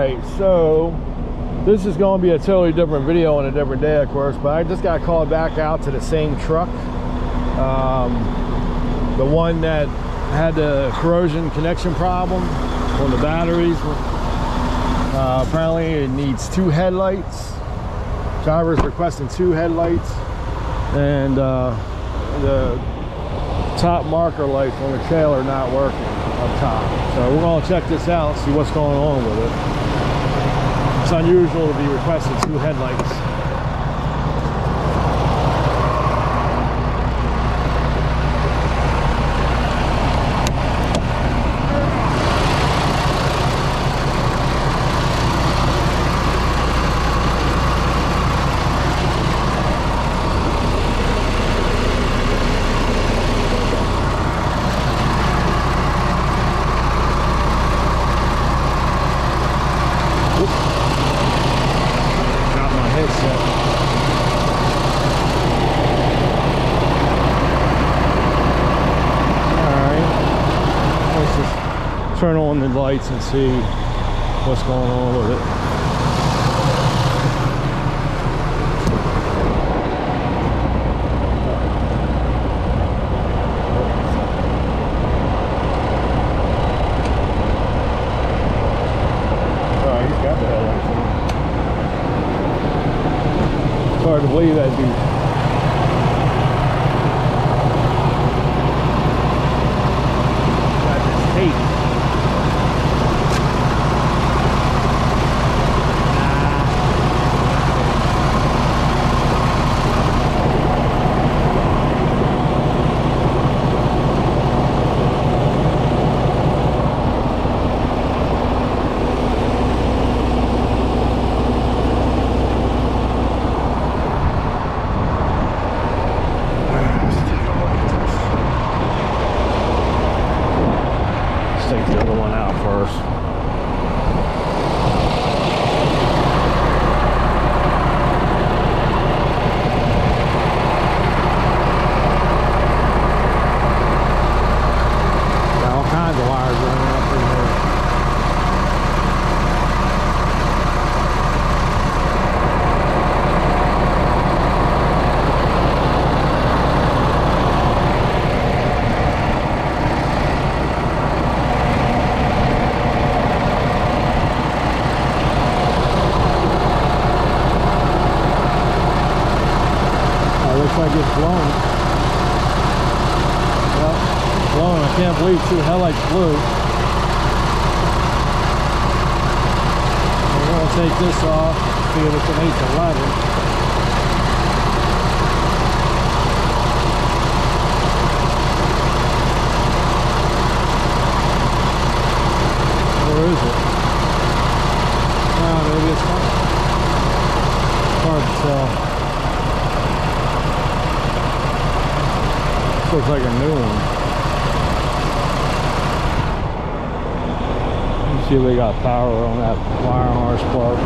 Alright, so this is going to be a totally different video on a different day, of course, but I just got called back out to the same truck. The one that had the corrosion connection problem on the batteries. Apparently it needs 2 headlights. Driver's requesting 2 headlights, and the top marker lights on the trailer not working up top. So we're going to check this out, see what's going on with it. It's unusual to be requesting 2 headlights. Turn on the lights and see what's going on with it. Oh, he's got the headlights on. It's hard to believe that dude. Got this tape. Take the other one out first. Got all kinds of wires running up in here. Looks like it's blown. Well, it's blown. I can't believe 2 headlights blew. We're going to take this off, see if it's an 811. Where is it? Oh, maybe it's not. It's hard to tell. Looks like a new one. Let's see if they got power on that wire harness plug.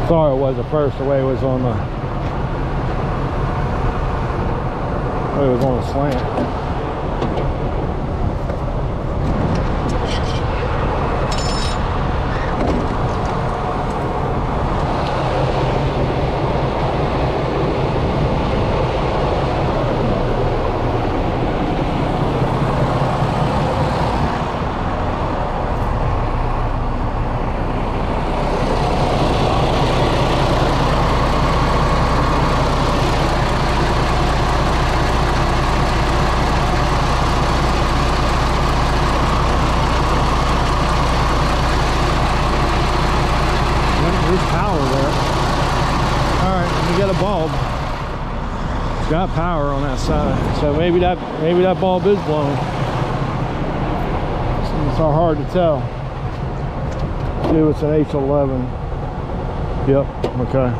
Thought it was at first, the way it was on the slant. There's power there. Alright, let me get a bulb. It's got power on that side. So maybe that bulb is blown. It's so hard to tell. See if it's an H11. Yep, okay.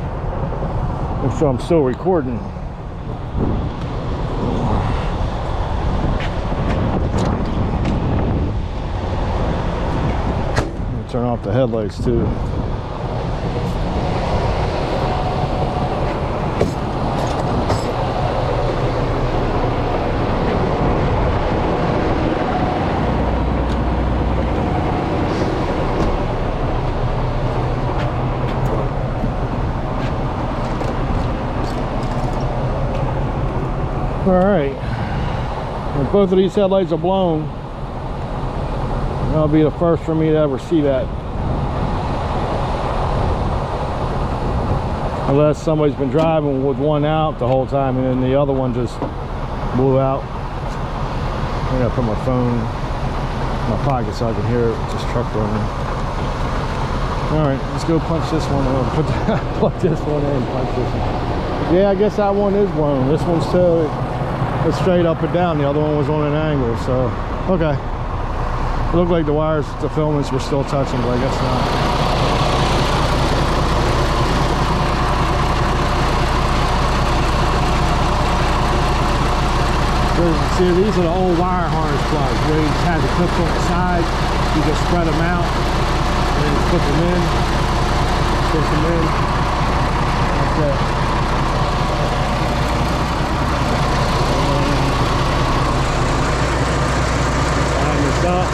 So I'm still recording. Turn off the headlights too. Alright. If both of these headlights are blown, that'll be the first for me to ever see that. Unless somebody's been driving with one out the whole time and then the other one just blew out. I'm gonna put my phone in my pocket so I can hear this truck running. Alright, let's go punch this one. Plug this one in, punch this one. Yeah, I guess that one is blown. This one's still it's straight up and down. The other one was on an angle, so okay. It looked like the wires, the filaments were still touching, but I guess not. See, these are the old wire harness plugs where you just had the clips on the side. You just spread them out and then put them in. Push them in. That's it. Line this up.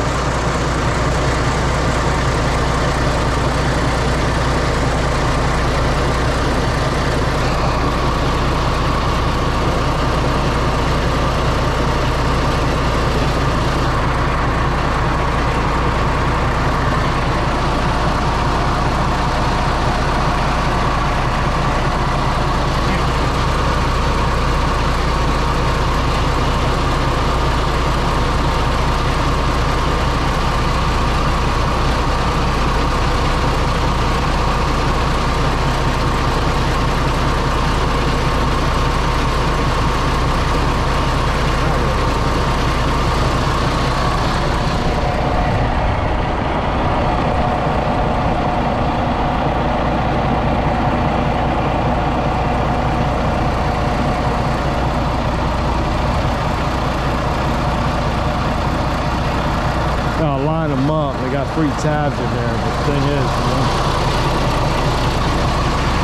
I'll line them up. They got 3 tabs in there. But the thing is, you know,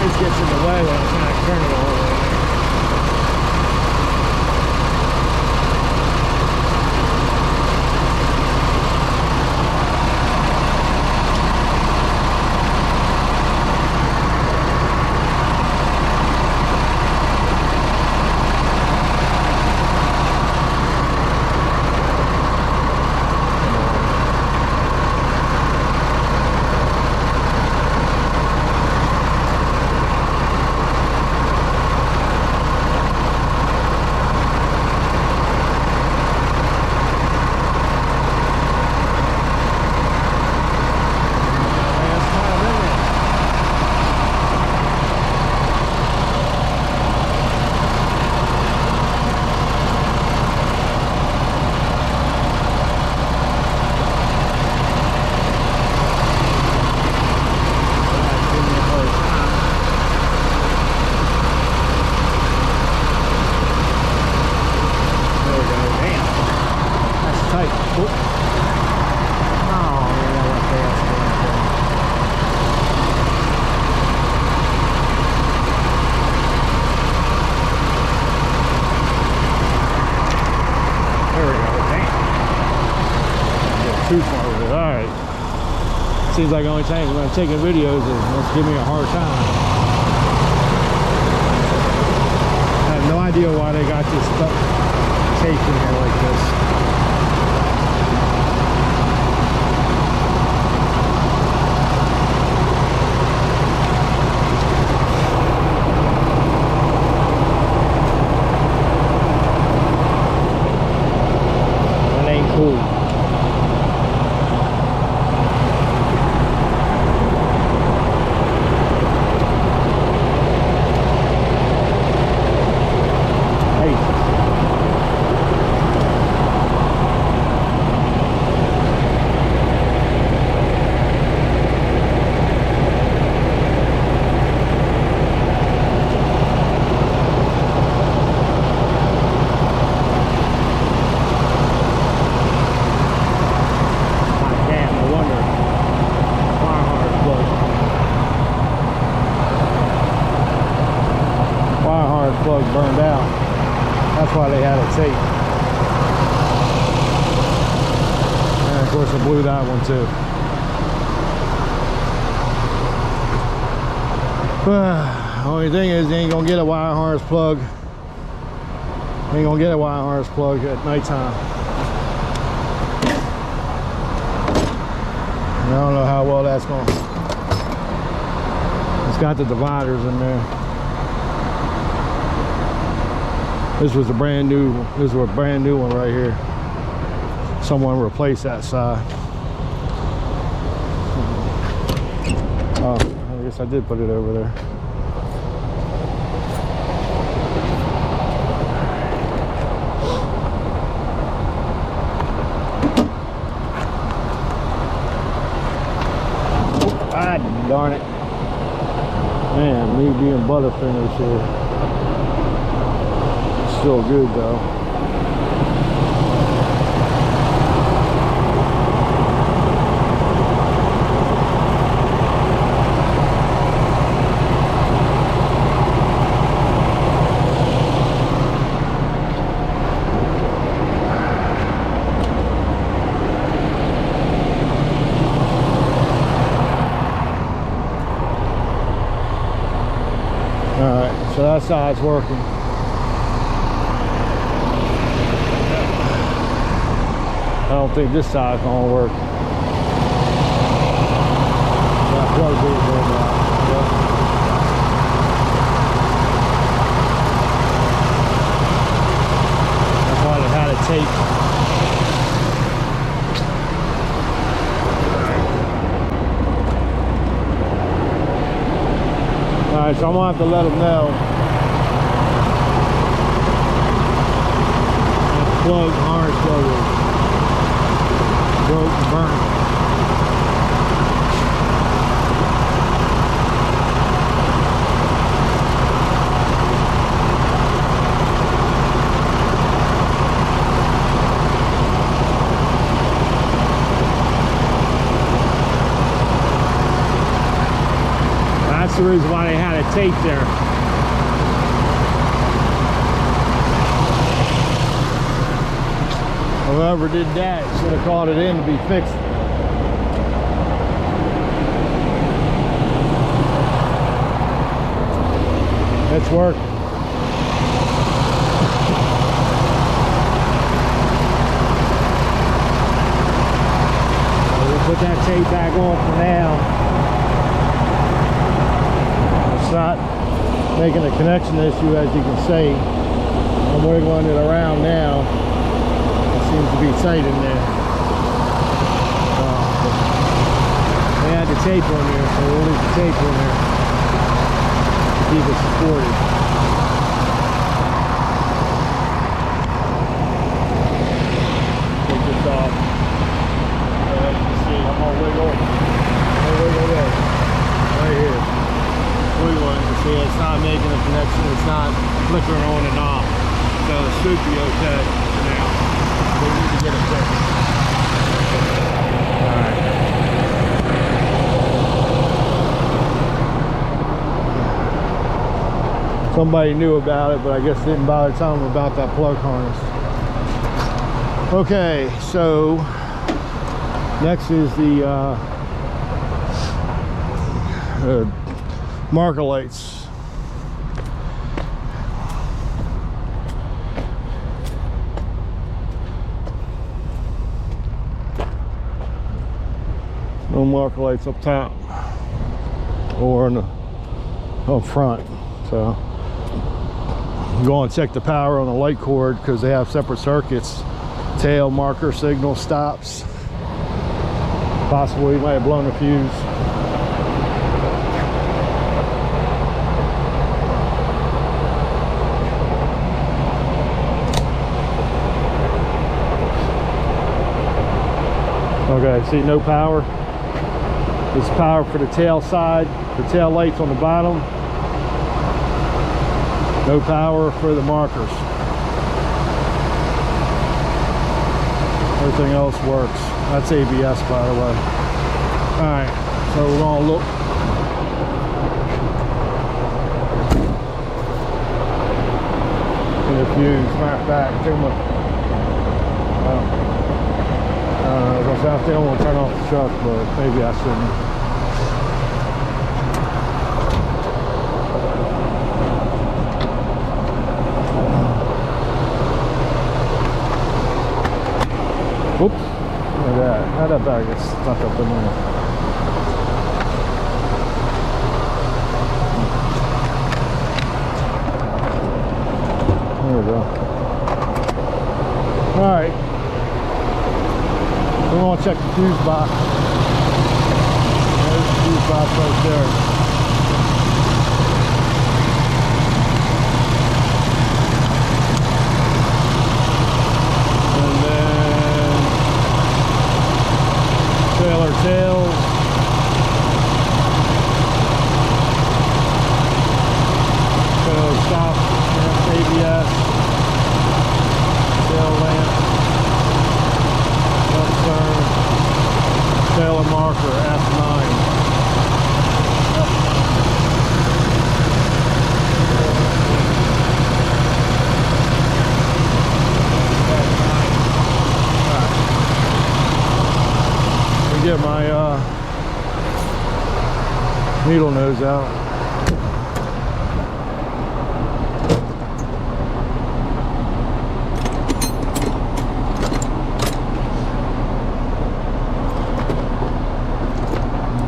this gets in the way when I'm trying to turn it all the way. Too far with it. Alright. Seems like the only time when I'm taking videos is wants to give me a hard time. I have no idea why they got this stuff taped in here like this. That ain't cool. Plug burned out. That's why they had it taped. And of course I blew that one too. Only thing is you ain't gonna get a wire harness plug Ain't gonna get a wire harness plug at nighttime. I don't know how well that's going. It's got the dividers in there. This was a brand new. This was a brand new one right here. Someone replaced that side. Oh, I guess I did put it over there. Ah, darn it. Man, me being Butterfingers here. Still good though. Alright, so that side's working. I don't think this side's gonna work. That plug being going out. Yep. That's why they had it taped. Alright, so I'm gonna have to let them know. That plug, harness plug is broke and burned. That's the reason why they had it taped there. Whoever did that should have called it in to be fixed. It's working. We'll put that tape back on for now. It's not making a connection issue, as you can see. I'm wiggling it around now. Seems to be tight in there. They had the tape on there, so we'll leave the tape on there to keep it supported. Take this off. As you can see, I'm gonna wiggle this right here. Wiggling, you can see it's not making a connection. It's not flickering on and off. So it should be okay for now. We need to get it fixed. Alright. Somebody knew about it, but I guess didn't bother telling them about that plug harness. Okay, so next is the marker lights. No marker lights up top or up front. So go and check the power on the light cord because they have separate circuits. Tail marker signal stops. Possibly you might have blown a fuse. Okay, see, no power. This power for the tail side, the tail lights on the bottom. No power for the markers. Everything else works. That's ABS, by the way. Alright, so we're gonna look. In the fuse, matter of fact, too much. I think I want to turn off the truck, but maybe I shouldn't. Oops, look at that. How'd that bag get stuck up in there? There we go. Alright. We're going to check the fuse box. There's the fuse box right there. And then trailer tails. Trailer stop, ABS, tail lamp, turn, trailer marker F9. Get my needle nose out.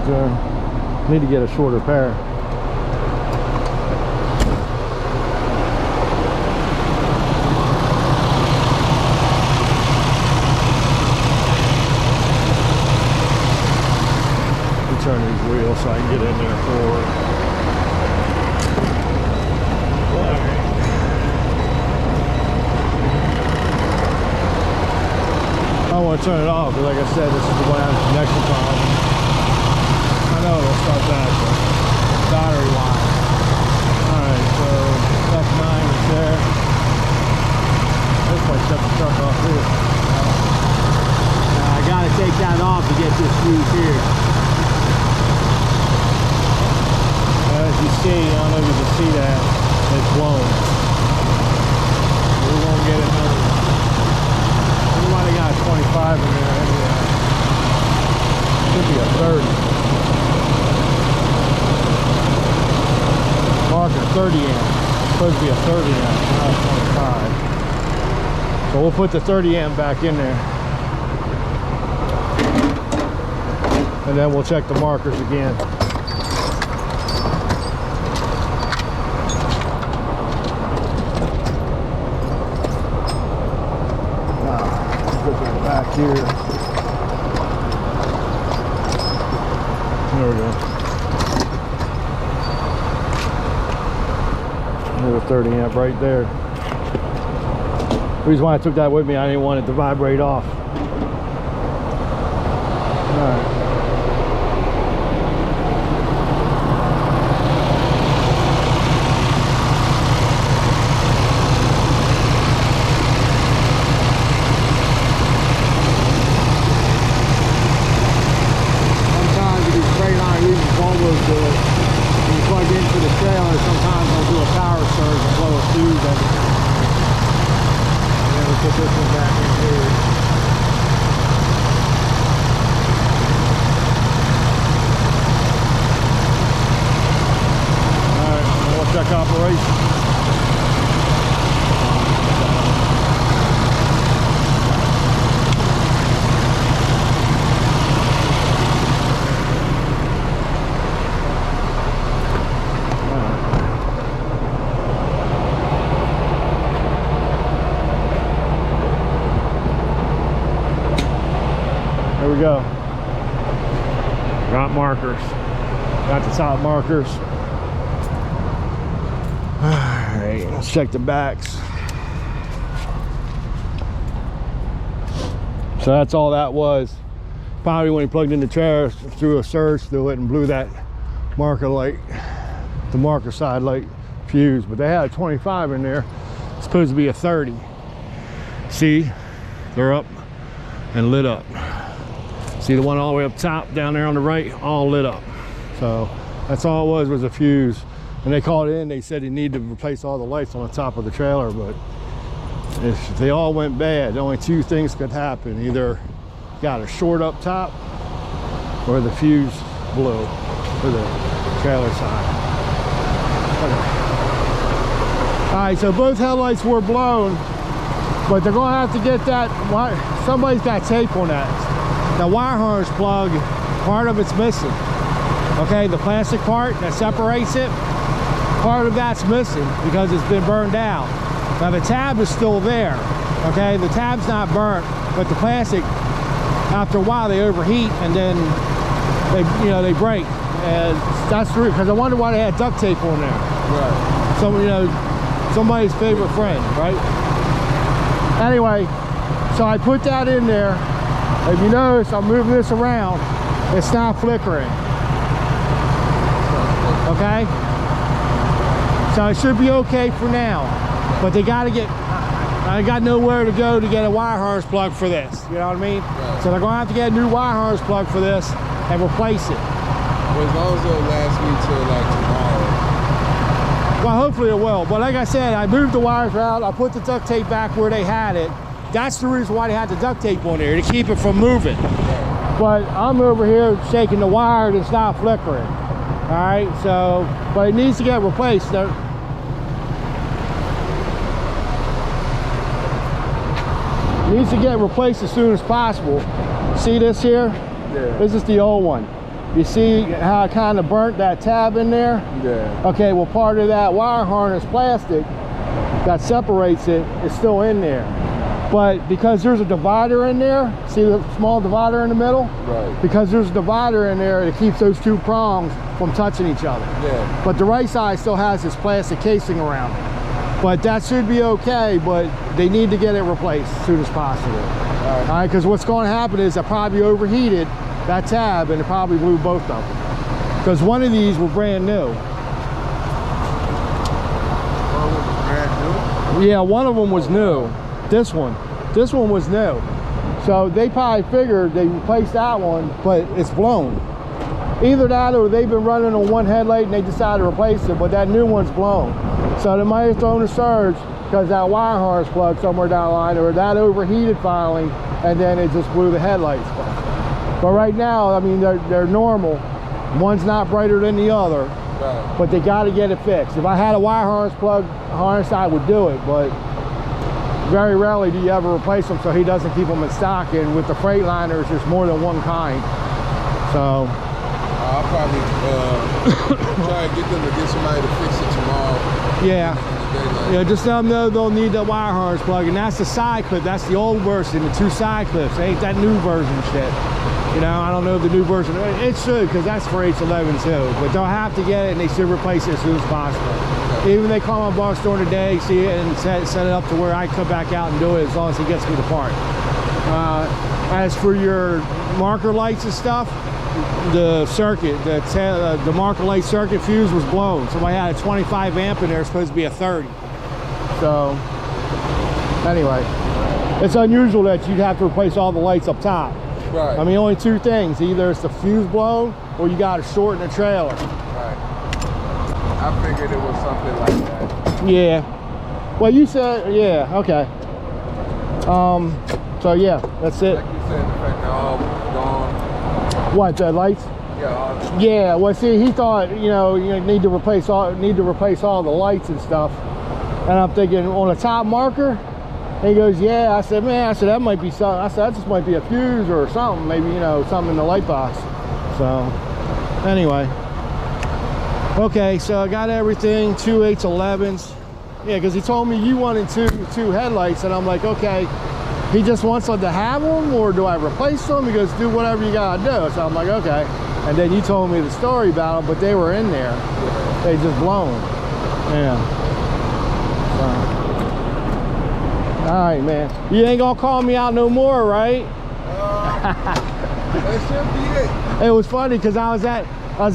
And, need to get a shorter pair. Turn these wheels so I can get in there forward. I don't want to turn it off because, like I said, this is the one I have a connection problem. I know it'll start that, but battery line. Alright, so F9 is there. This might shut the truck off here. Now I gotta take that off to get this fuse here. As you see, I don't know if you can see that, it's blown. We're gonna get another. We might have got a 25 in there. Could be a 30. Marker 30 amp. It's supposed to be a 30 amp, not a 25. So we'll put the 30 amp back in there. And then we'll check the markers again. Back here. There we go. Another 30 amp right there. The reason why I took that with me, I didn't want it to vibrate off. Alright. Put this one back in here. Alright, we'll check operation. There we go. Got markers. Got the top markers. Alright, let's check the backs. So that's all that was. Probably when he plugged in the trailer, threw a surge through it and blew that marker light, the marker side light fuse. But they had a 25 in there. It's supposed to be a 30. See, they're up and lit up. See the one all the way up top down there on the right, all lit up. So that's all it was a fuse. And they called in, they said he needed to replace all the lights on the top of the trailer, but if they all went bad, only two things could happen. Either got a short up top or the fuse blew for the trailer side. Okay. All right, so both headlights were blown, but they're gonna have to get that somebody's got tape on that. The wire harness plug, part of it's missing. Okay, the plastic part that separates it, part of that's missing because it's been burned out. Now the tab is still there. Okay, the tab's not burnt, but the plastic, after a while they overheat and then they break. And that's true, because I wonder why they had duct tape on there. Right. So, somebody's favorite friend, right? Anyway, so I put that in there. If you notice, I'm moving this around. It's not flickering. Okay? So it should be okay for now. But they got to get, I got nowhere to go to get a wire harness plug for this. You know what I mean? Right. So they're going to have to get a new wire harness plug for this and replace it. Well, as long as it'll last me till like tomorrow. Well, hopefully it will. But like I said, I moved the wires out. I put the duct tape back where they had it. That's the reason why they had the duct tape on there, to keep it from moving. Right. But I'm over here shaking the wire and it's not flickering. All right, so, but it needs to get replaced. It needs to get replaced as soon as possible. See this here? Yeah. This is the old one. You see how I kind of burnt that tab in there? Yeah. Okay, well, part of that wire harness plastic that separates it is still in there. But because there's a divider in there, see the small divider in the middle? Right. Because there's a divider in there, it keeps those two prongs from touching each other. Yeah. But the right side still has this plastic casing around it. But that should be okay, but they need to get it replaced as soon as possible. All right, because what's going to happen is I probably overheated that tab and it probably blew both of them. Because one of these were brand new. One was brand new? Yeah, one of them was new. This one was new. So they probably figured they replaced that one, but it's blown. Either that or they've been running on one headlight and they decided to replace it, but that new one's blown. So they might have thrown a surge because that wire harness plug somewhere down the line, or that overheated finally, and then it just blew the headlights. But right now, I mean, they're normal. One's not brighter than the other, Right. but they got to get it fixed. If I had a wire harness plug harness, I would do it, but very rarely do you ever replace them, so he doesn't keep them in stock. And with the Freightliners, there's more than one kind. So I'll probably try to get them to get somebody to fix it tomorrow. yeah. Yeah, just let them know they'll need the wire harness plug, and that's the side clip. That's the old version, the two side clips. It ain't that new version shit. You know, I don't know if the new version, it should, because that's for H11 too. But they'll have to get it, and they should replace it as soon as possible. Even if they call my boss during the day, see it, and set it up to where I come back out and do it as long as he gets me the part. As for your marker lights and stuff, the circuit, the marker light circuit fuse was blown. Somebody had a 25 amp in there, it's supposed to be a 30. So, anyway, it's unusual that you'd have to replace all the lights up top. Right. I mean, only two things. Either it's the fuse blown, or you got to shorten the trailer. Right. I figured it was something like that. Yeah. Well, you said, yeah, okay. So yeah, that's it. Like you said, the fact they're all gone. What, the lights? Yeah. Yeah, well, see, he thought, you need to replace all the lights and stuff. And I'm thinking, on a top marker? And he goes, yeah. I said, that might be something. I said, that just might be a fuse or something. Maybe, something in the light box. So, anyway. Okay, so I got everything, 2 811s. Yeah, because he told me you wanted two headlights. And I'm like, okay, he just wants us to have them, or do I replace them? He goes, do whatever you got to do. So I'm like, okay. And then you told me the story about them, but they were in there. They just blown. Yeah. All right, man. You ain't gonna call me out no more, right? That should be it. It was funny because I was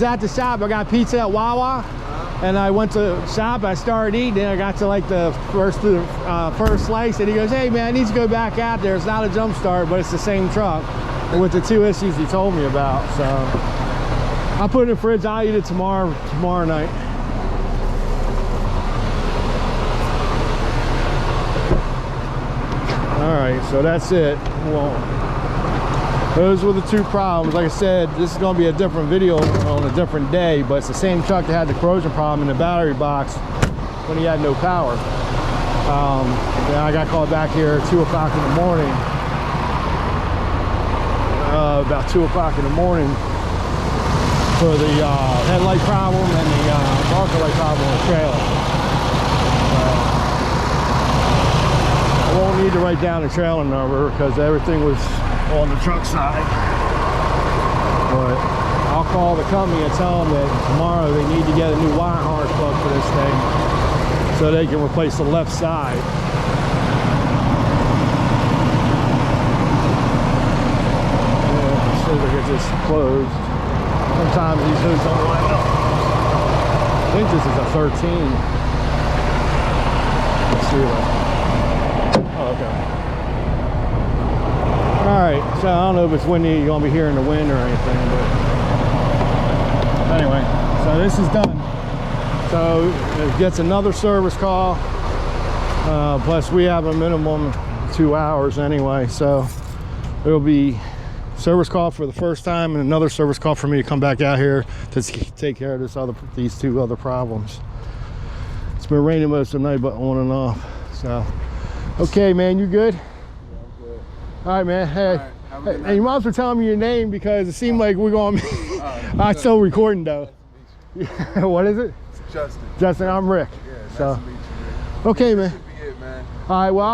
at the shop. I got pizza at Wawa, and I went to the shop. I started eating, and I got to like the first slice, and he goes, "Hey, man, I need to go back out there. It's not a jump start, but it's the same truck with the two issues he told me about." So I'll put it in the fridge. I'll eat it tomorrow night. All right, so that's it. Well, those were the two problems. Like I said, this is going to be a different video on a different day, but it's the same truck that had the corrosion problem in the battery box when he had no power. Then I got called back here at 2 o'clock in the morning about 2 o'clock in the morning for the headlight problem and the marker light problem on the trailer. I won't need to write down the trailer number because everything was on the truck side. But I'll call the company and tell them that tomorrow they need to get a new wire harness plug for this thing so they can replace the left side. As soon as I get this closed, sometimes these hoods don't line up. I think this is a 13. Let's see what. Oh, okay. All right, so I don't know if it's windy, you're gonna be hearing the wind or anything, but anyway, so this is done. So it gets another service call, plus we have a minimum 2 hours anyway, so it'll be service call for the first time and another service call for me to come back out here to take care of these 2 other problems. It's been raining most of the night, but on and off. So, okay, man, you good? All right, man. Hey, hey, you might as well tell me your name because it seemed like we're going. I'm still recording though. What is it? Justin. Justin, I'm Rick. Yeah, nice so, to meet you, Rick. okay, man. This should be it, man. All right, well,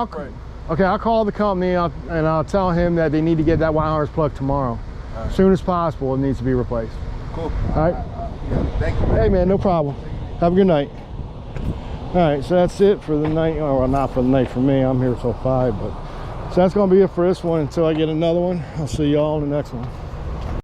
I'll call the company and I'll tell him that they need to get that wire harness plug tomorrow. As soon as possible, it needs to be replaced. Cool. All right. Yeah, thank you, man. Hey, man, no problem. Have a good night. All right, so that's it for the night. Oh, well, not for the night for me. I'm here till 5, but so that's gonna be it for this one until I get another one. I'll see y'all in the next one.